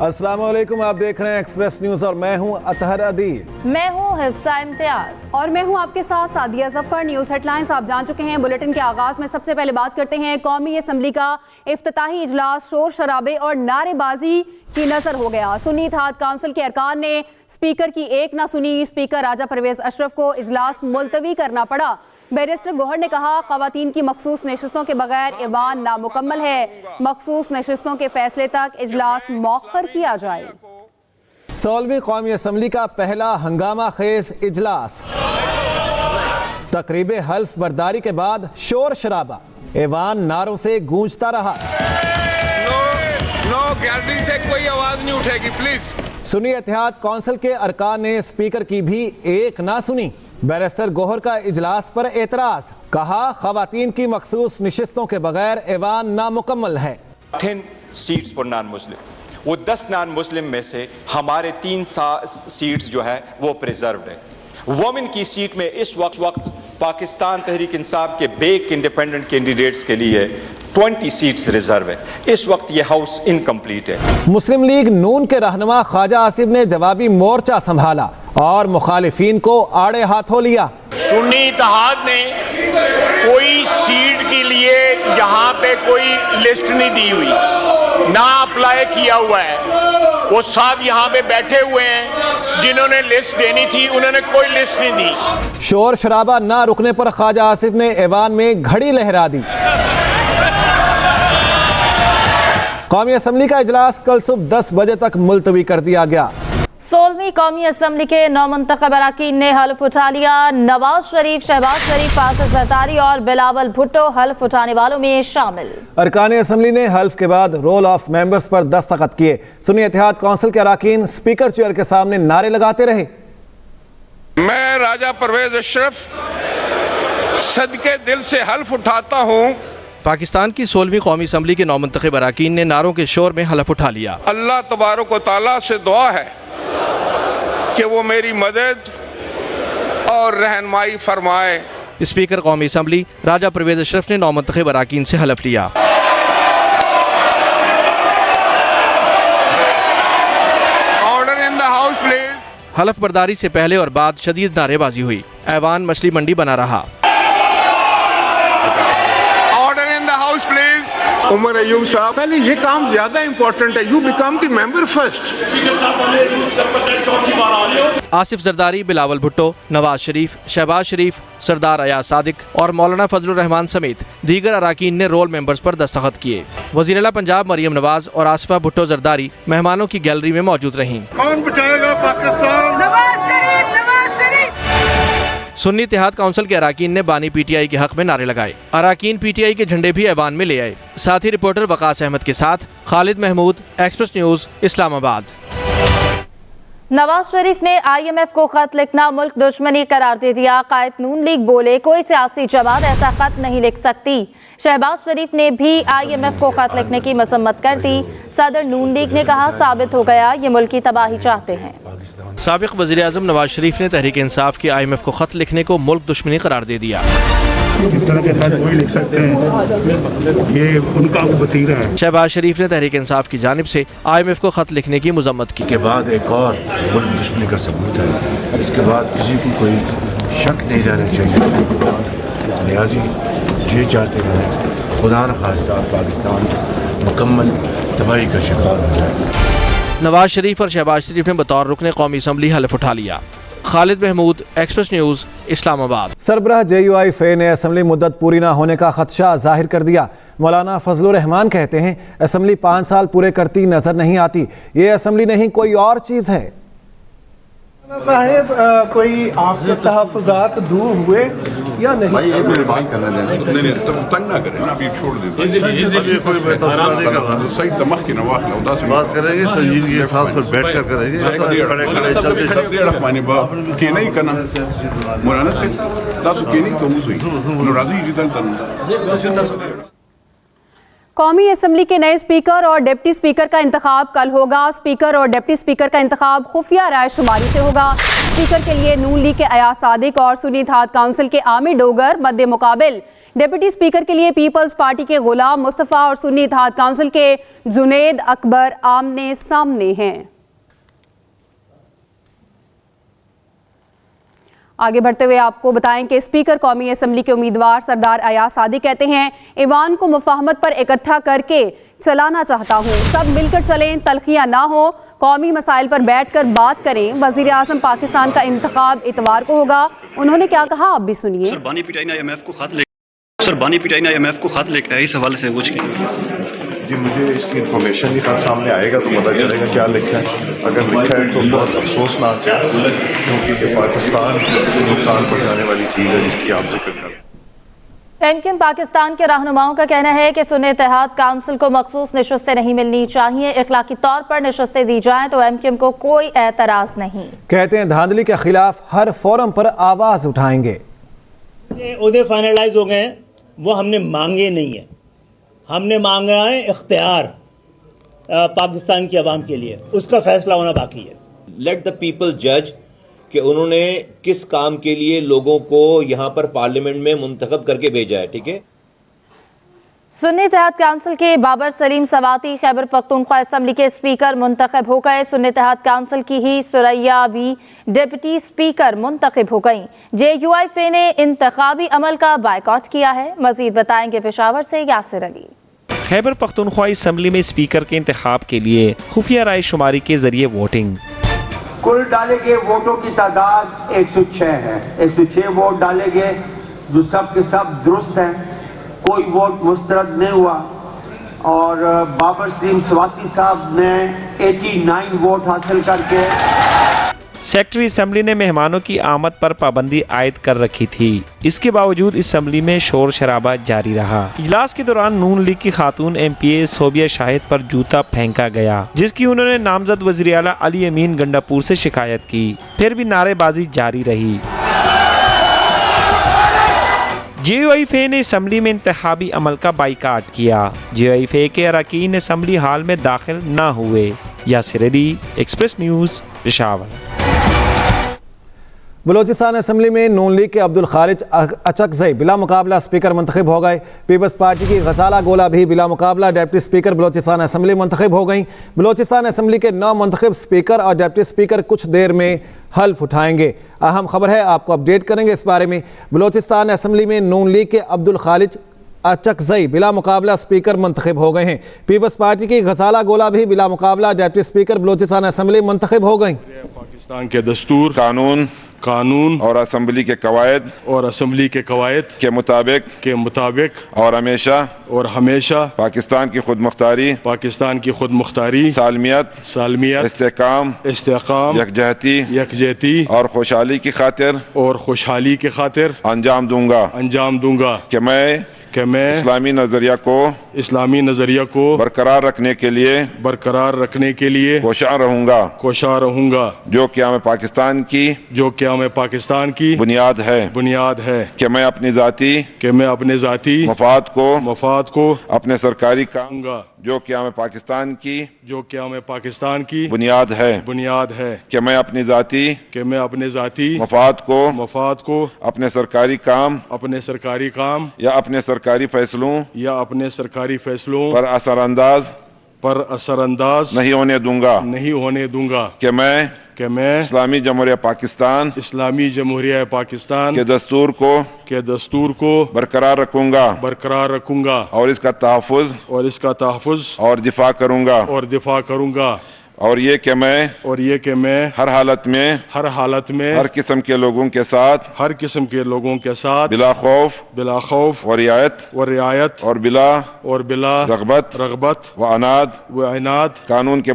अस्सलाम वालेकुम, आप देख रहे हैं एक्सप्रेस न्यूज़ और मैं हूं अतहर अदील। मैं हूं हिफ्सा इम्तियाज और मैं हूं आपके साथ सादिया जफर। न्यूज़ हेडलाइंस आप जान चुके हैं। बुलेटिन के आगाज में सबसे पहले बात करते हैं कौमी असम्बली का इफ्तिताही इजलास शोर शराबे और नारेबाजी की नजर हो गया। सुन्नी इत्तेहाद काउंसिल के अरकान ने स्पीकर की एक ना सुनी। स्पीकर राजा परवेज अशरफ को इजलास मुलतवी करना पड़ा। बैरिस्टर गोहर ने कहा ख़वातीन की मखसूस नशिस्तों के बगैर ऐवान नामुकम्मल है। मखसूस नशिस्तों के फैसले तक इजलास मौखर किया जाए। 16वीं कौमी असम्बली का पहला हंगामा खेज इजलास। तकरीब हल्फ बर्दारी के बाद शोर शराबा ऐवान नारों से गूंजता रहा। नो गैलरी से कोई आवाज नहीं उठेगी प्लीज। सुन्नी इत्तेहाद काउंसिल के अरकान ने स्पीकर की भी एक ना सुनी। बैरिस्टर गोहर का इजलास पर एतराज, कहा ख़वातीन की मखसूस नशिस्तों के बगैर ऐवान नामुकम्मल है। 10 सीट्स फॉर नॉन मुस्लिम, वो 10 नॉन मुस्लिम में से हमारे 3 सीट्स जो है वो प्रिजर्व्ड है। वोमेन की सीट में इस वक्त पाकिस्तान तहरीक इंसाफ के बेक इंडिपेंडेंट कैंडिडेट्स के लिए 20 सीट्स रिजर्व है। इस वक्त ये हाउस इनकम्प्लीट है। मुस्लिम लीग नून के रहनुमा ख्वाजा आसिफ ने जवाबी मोर्चा संभाला और मुखालिफिन को आड़े हाथों लिया। सुन्नी इत्तेहाद ने कोई सीट के लिए यहाँ पे कोई लिस्ट नहीं दी हुई, ना अप्लाई किया हुआ है। वो साहब यहाँ पे बैठे हुए हैं, जिन्होंने लिस्ट देनी थी उन्होंने कोई लिस्ट नहीं दी। शोर शराबा ना रुकने पर ख्वाजा आसिफ ने ऐवान में घड़ी लहरा दी। कौमी असम्बली का इजलास कल सुबह 10 बजे तक मुलतवी कर दिया गया। 16वीं कौमी असम्बली के नौमुंतखब अरकान ने हल्फ उठा लिया। नवाज शरीफ, शहबाज शरीफ, आसिफ जरदारी और बिलावल भुट्टो हल्फ उठाने वालों में शामिल। अरकान असम्बली ने हल्फ के बाद रोल ऑफ मेंबर्स पर दस्तखत किए। सुन्नी इत्तेहाद काउंसिल के अरकान स्पीकर चेयर के सामने नारे लगाते रहे। मैं राजा परवेज अशरफ सदके दिल से हल्फ उठाता हूँ। पाकिस्तान की 16वीं कौमी असम्बली के नौमुंतखब अरकान ने नारों के शोर में हल्फ उठा लिया। अल्लाह तबारक व तआला से दुआ है कि वो मेरी मदद और रहनुमाई फरमाए। स्पीकर कौमी असम्बली राजा परवेज अशरफ ने नौमुंतखब अरकान से हल्फ लिया। Order in the house please. हल्फ बर्दारी से पहले और बाद शदीद नारेबाजी हुई। ऐवान मछली मंडी बना रहा। उमर अयूब साहब, पहले ये काम ज्यादा इंपॉर्टेंट है। You become the member first. Asif Zardari, Bilawal Bhutto, Nawaz Sharif, Shehbaz Sharif, Sardar Ayaz Sadiq और मौलाना फजलुर रहमान समेत दीगर अरकान ने रोल मेंबर्स पर दस्तखत किए। वज़ीर आला पंजाब मरियम नवाज और आसिफा भुट्टो जरदारी मेहमानों की गैलरी में मौजूद रहीं। कौन बचाएगा पाकिस्तान? नवाज शरीफ, नवाज शरीफ। सुन्नी इत्तेहाद काउंसिल के अरकान ने बानी पीटीआई के हक में नारे लगाए। अरकान पीटीआई के झंडे भी ऐवान में ले आए। साथ ही रिपोर्टर वकास अहमद के साथ खालिद महमूद, एक्सप्रेस न्यूज़, इस्लामाबाद। नवाज शरीफ ने IMF को खत लिखना मुल्क दुश्मनी करार दे दिया। कायद नून लीग बोले कोई सियासी जमात ऐसा खत नहीं लिख सकती। शहबाज शरीफ ने भी IMF को खत लिखने की मसम्मत कर दी। सदर नून लीग ने कहा साबित हो गया ये मुल्क की तबाही चाहते हैं। साबिक वज़ीर आज़म नवाज शरीफ ने तहरीक इंसाफ की IMF को खत लिखने को मुल्क दुश्मनी करार दे दिया। इस तरह के खत वही लिख सकते हैं, ये उनका वतीरा है। शहबाज शरीफ ने तहरीक इंसाफ की जानिब से IMF को खत लिखने की मजम्मत की। के बाद एक और मुल्क दुश्मनी का सबूत है। इसके बाद किसी को कोई शक नहीं रहना चाहिए। लिहाजी ये चाहते हैं खुदा न खास्ता पाकिस्तान मुकम्मल तबाही का शिकार हो जाए। नवाज शरीफ और शहबाज शरीफ ने बतौर रुकने कौमी असम्बली हल्फ उठा लिया। Khalid Mahmood, Express News, Islamabad. सरबराह JUI फे ने असम्बली मुद्दत पूरी न होने का खदशा जाहिर कर दिया। मौलाना फजलुर रहमान कहते हैं असम्बली 5 साल पूरे करती नजर नहीं आती। ये असम्बली नहीं कोई और चीज़ है। साहेब कोई आपके तहफ़्फ़ुज़ात दूर हुए या नहीं? भाई ये मेरी बात करने देना। नहीं तुम तंग ना करें ना, अभी छोड़ दे। सही दमक की नवाख लौदा से बात करेंगे संजीदगी के साथ, फिर बैठ कर करेंगे। खड़े चलते के नहीं करना मौलाना से दासु के नहीं तो मुझे राजी जितन तन। कौमी असम्बली के नए स्पीकर और डिप्टी स्पीकर का इंतखाब कल होगा। स्पीकर और डिप्टी स्पीकर का इंतखाब खुफिया राय शुमारी से होगा। اسپیکر کے لیے نون لیگ کے ایاز صادق اور سنی اتحاد کونسل کے عامر ڈوگر مد مقابل ڈپٹی اسپیکر کے لیے پیپلز پارٹی کے غلام مصطفیٰ اور سنی اتحاد کونسل کے جنید اکبر آمنے سامنے ہیں۔ آگے بڑھتے ہوئے آپ کو بتائیں کہ اسپیکر قومی اسمبلی کے امیدوار سردار ایاز صادق کہتے ہیں ایوان کو مفاہمت پر اکٹھا کر کے چلانا چاہتا ہوں، سب مل کر چلیں، تلخیاں نہ ہوں، قومی مسائل پر بیٹھ کر بات کریں۔ وزیر اعظم پاکستان کا انتخاب اتوار کو ہوگا، انہوں نے کیا کہا آپ بھی سنیے۔ سر بانی پٹائی نے آئی ایم ایف کو خط لے کر اس حوالے سے کچھ جی مجھے اس کی انفارمیشن نہیں، خط سامنے آئے گا تو پتہ چلے گا کیا لکھا ہے۔ اگر لکھا ہے تو بہت افسوسناک ہے، کیونکہ پاکستان کو نقصان پہنچانے والی چیز ہے جس کی آپ ذکر کر رہے ہیں۔ ایم کیو ایم پاکستان کے رہنماؤں کا کہنا ہے کہ سنی اتحاد کونسل کو مخصوص نشستیں نہیں ملنی چاہیے، اخلاقی طور پر نشستیں دی جائیں تو ایم کیو ایم کو کوئی اعتراض نہیں۔ کہتے ہیں دھاندلی کے خلاف ہر فورم پر آواز اٹھائیں گے۔ عہدے فائنلائز ہو گئے ہیں، وہ ہم نے مانگے نہیں ہیں، ہم نے مانگا ہے اختیار پاکستان کی عوام کے لیے، اس کا فیصلہ ہونا باقی ہے۔ لیٹ دا پیپل جج کہ انہوں نے کس کام کے لیے لوگوں کو یہاں پر پارلیمنٹ میں منتخب کر کے بھیجا ہے، ٹھیک ہے۔ سنی اتحاد کونسل کے بابر سلیم سواتی خیبر پختونخوا اسمبلی کے اسپیکر منتخب ہو گئے۔ سنی اتحاد کونسل کی ہی سریا بھی ڈپٹی اسپیکر منتخب ہو گئیں۔ جے یو آئی فے نے انتخابی عمل کا بائیکاٹ کیا ہے، مزید بتائیں گے پشاور سے یاسر علی۔ خیبر پختونخوا اسمبلی میں اسپیکر کے انتخاب کے لیے خفیہ رائے شماری کے ذریعے ووٹنگ۔ کل ڈالے گئے ووٹوں کی تعداد 106 ہے، 106 ووٹ ڈالے گئے جو سب کے سب درست ہیں، کوئی ووٹ مسترد نہیں ہوا، اور بابر سلیم سواتی صاحب نے 89 ووٹ حاصل کر کے۔ سیکرٹری اسمبلی نے مہمانوں کی آمد پر پابندی عائد کر رکھی تھی، اس کے باوجود اسمبلی میں شور شرابہ جاری رہا۔ اجلاس کے دوران نون لیگ کی خاتون ایم پی اے صوبیہ شاہد پر جوتا پھینکا گیا، جس کی انہوں نے نامزد وزیر اعلیٰ علی امین گنڈاپور سے شکایت کی، پھر بھی نعرے بازی جاری رہی۔ جے یو آئی فے نے اسمبلی میں انتخابی عمل کا بائیکاٹ کیا۔ جے یو آئی فے کے اراکین اسمبلی ہال میں داخل نہ ہوئے۔ Yasir Ali, Express News, Peshawar. Balochistan assembly میں نون لیگ کے عبدالخالق اچکزئی بلا مقابلہ اسپیکر منتخب ہو گئے۔ پیپلز پارٹی کی غزالہ گولا بھی بلا مقابلہ ڈپٹی اسپیکر بلوچستان اسمبلی منتخب ہو گئیں۔ بلوچستان اسمبلی کے 9 منتخب اسپیکر اور ڈپٹی اسپیکر کچھ دیر میں حلف اٹھائیں گے۔ اہم خبر ہے، آپ کو اپڈیٹ کریں گے اس بارے میں۔ بلوچستان اسمبلی میں نون لیگ کے عبدالخالق اچکزئی بلا مقابلہ اسپیکر منتخب ہو گئے ہیں۔ پیپلز پارٹی کی غزالہ گولا بھی بلا مقابلہ ڈپٹی اسپیکر بلوچستان اسمبلی منتخب ہو گئیں۔ پاکستان کے دستور، قانون اور اسمبلی کے قواعد کے مطابق اور ہمیشہ پاکستان کی خود مختاری، سالمیت، استحکام، یکجہتی اور خوشحالی کی خاطر انجام دوں گا کہ میں اسلامی نظریہ کو برقرار رکھنے کے لیے کوشاں رہوں گا جو قیام پاکستان کی بنیاد ہے کہ میں اپنے ذاتی مفاد کو اپنے سرکاری کام جو قیام پاکستان کی بنیاد ہے کہ میں اپنے ذاتی مفاد کو اپنے سرکاری کام یا اپنے سرکاری فیصلوں پر اثر انداز نہیں ہونے دوں گا کہ میں اسلامی جمہوریہ پاکستان کے دستور کو برقرار رکھوں گا اور اس کا تحفظ اور دفاع کروں گا اور یہ کہ میں ہر حالت میں ہر قسم کے لوگوں کے ساتھ بلا خوف و رعایت اور بلا رغبت و عناد قانون کے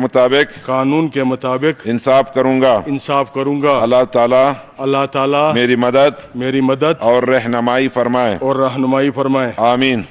مطابق انصاف کروں گا۔ اللہ تعالی میری مدد اور رہنمائی فرمائے، آمین۔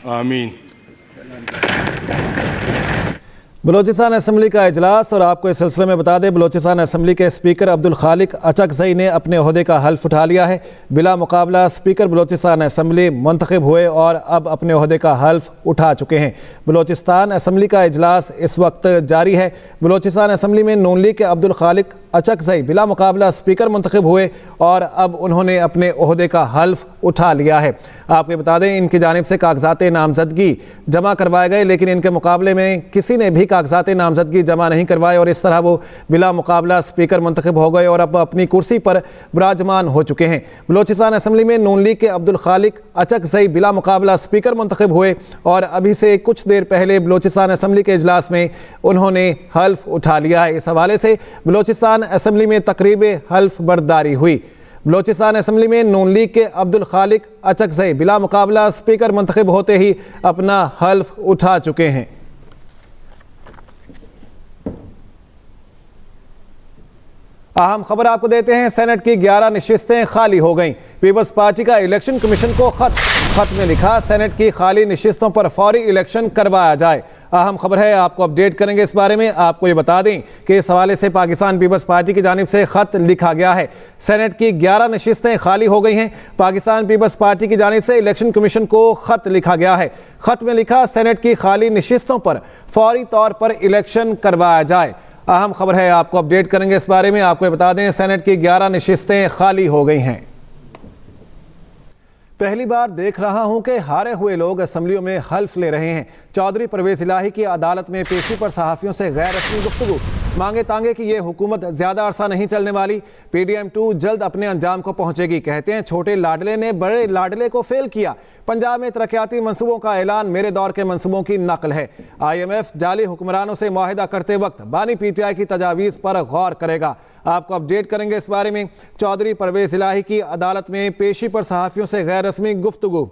بلوچستان اسمبلی کا اجلاس، اور آپ کو اس سلسلے میں بتا دیں بلوچستان اسمبلی کے اسپیکر عبدالخالق اچکزئی نے اپنے عہدے کا حلف اٹھا لیا ہے۔ بلا مقابلہ اسپیکر بلوچستان اسمبلی منتخب ہوئے اور اب اپنے عہدے کا حلف اٹھا چکے ہیں۔ بلوچستان اسمبلی کا اجلاس اس وقت جاری ہے۔ بلوچستان اسمبلی میں نون لیگ کے عبدالخالق अचकज़ई बिला मुकाबला स्पीकर मुंतखब हुए और अब उन्होंने अपने ओहदे का हल्फ उठा लिया है। आपको बता दें, इनकी जानिब से कागजात नामजदगी जमा करवाए गए, लेकिन इनके मुकाबले में किसी ने भी कागजात नामजदगी जमा नहीं करवाए और इस तरह वो बिला मुकाबला स्पीकर मुंतखब हो गए और अब अपनी कुर्सी पर विराजमान हो चुके हैं। बलोचिस्तान असम्बली में नून लीग के अब्दुल खालिक अचकज़ई बिला मुकाबला स्पीकर मुंतखब हुए और अभी से कुछ देर पहले बलोचिस्तान असम्बली के इजलास में उन्होंने हल्फ उठा लिया है। इस हवाले से बलोचिस्तान असम्बली में तकरीब हल्फ बर्दारी हुई। बलोचिस्तान असम्बली में नून लीग के अब्दुल खालिक अचकज़ई बिला मुकाबला स्पीकर मुंतखब होते ही अपना हल्फ उठा चुके हैं। अहम खबर आपको देते हैं, सेनेट की 11 नशिस्तें खाली हो गईं। पीपल्स पार्टी का इलेक्शन कमीशन को खत में लिखा, सेनेट की खाली नशिस्तों पर फौरी इलेक्शन करवाया जाए। अहम खबर है, आपको अपडेट करेंगे इस बारे में। आपको ये बता दें कि इस हवाले से पाकिस्तान पीपल्स पार्टी की जानिब से खत लिखा गया है। सेनेट की 11 नशिस्तें खाली हो गई हैं। पाकिस्तान पीपल्स पार्टी की जानिब से इलेक्शन कमीशन को खत लिखा गया है। खत में लिखा, सेनेट की खाली नशिस्तों पर फौरी तौर पर इलेक्शन करवाया जाए। अहम खबर है, आपको अपडेट करेंगे इस बारे में। आपको बता दें, सेनेट की 11 नशिस्तें खाली हो गई हैं। पहली बार देख रहा हूं कि हारे हुए लोग असम्बलियों में हल्फ ले रहे हैं। चौधरी परवेज इलाही की अदालत में पेशी पर सहाफ़ियों से गैर रस्मी गुफ्तगू, मांगे तांगे कि ये हुकूमत ज़्यादा अरसा नहीं चलने वाली, PDM2 जल्द अपने अंजाम को पहुंचेगी। कहते हैं छोटे लाडले ने बड़े लाडले को फेल किया। पंजाब में तरक्याती मंसूबों का ऐलान मेरे दौर के मंसूबों की नकल है। IMF जाली हुक्मरानों से मुआहिदा करते वक्त बानी PTI की तजावीज़ पर गौर करेगा। आपको अपडेट करेंगे इस बारे में। चौधरी परवेज इलाही की अदालत में पेशी पर सहाफ़ियों से गैर रस्मी गुफ्तगू।